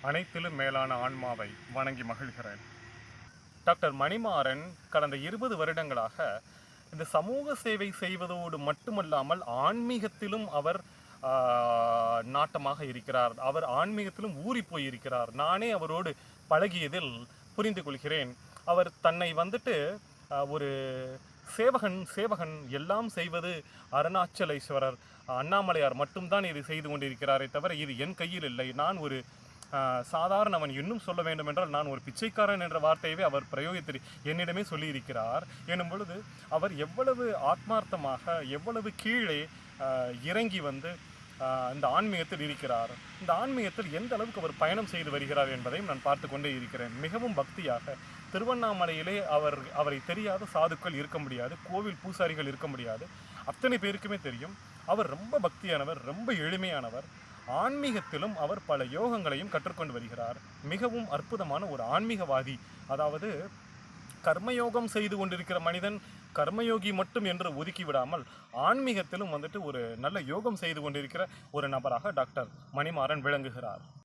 அனைத்திலும் மேலான ஆன்மாவை வணங்கி மகிழ்கிறேன். டாக்டர் மணிமாறன் கடந்த 20 வருடங்களாக இந்த சமூக சேவை செய்வதோடு மட்டுமல்லாமல் ஆன்மீகத்திலும் அவர் நாட்டமாக இருக்கிறார். அவர் ஆன்மீகத்திலும் ஊறி போயிருக்கிறார். நானே அவரோடு பழகியதில் புரிந்து கொள்கிறேன். அவர் தன்னை ஒரு சேவகன் எல்லாம் செய்வது அருணாச்சலேஸ்வரர் அண்ணாமலையார் மட்டும்தான் இது செய்து கொண்டிருக்கிறாரே தவிர இது என் கையில் இல்லை. நான் ஒரு சாதாரணவன். இன்னும் சொல்ல வேண்டும் என்றால் நான் ஒரு பிச்சைக்காரன் என்ற வார்த்தையவே அவர் பிரயோகித்து என்னிடமே சொல்லியிருக்கிறார். எனும் பொழுது அவர் எவ்வளவு ஆத்மார்த்தமாக எவ்வளவு கீழே இறங்கி இந்த ஆன்மீகத்தில் இருக்கிறார். இந்த ஆன்மீகத்தில் எந்த அளவுக்கு அவர் பயணம் செய்து வருகிறார் என்பதையும் நான் பார்த்து கொண்டே இருக்கிறேன். மிகவும் பக்தியாக திருவண்ணாமலையிலே அவரை தெரியாத சாதுக்கள் இருக்க முடியாது, கோவில் பூசாரிகள் இருக்க முடியாது. அத்தனை பேருக்குமே தெரியும். அவர் ரொம்ப பக்தியானவர், ரொம்ப எளிமையானவர். ஆன்மீகத்திலும் அவர் பல யோகங்களையும் கற்றுக்கொண்டு வருகிறார். மிகவும் அற்புதமான ஒரு ஆன்மீகவாதி. அதாவது கர்மயோகம் செய்து கொண்டிருக்கிற மனிதன் கர்மயோகி மட்டும் என்று ஒதுக்கி விடாமல் ஆன்மீகத்திலும் ஒரு நல்ல யோகம் செய்து கொண்டிருக்கிற ஒரு நபராக டாக்டர் மணிமாறன் விளங்குகிறார்.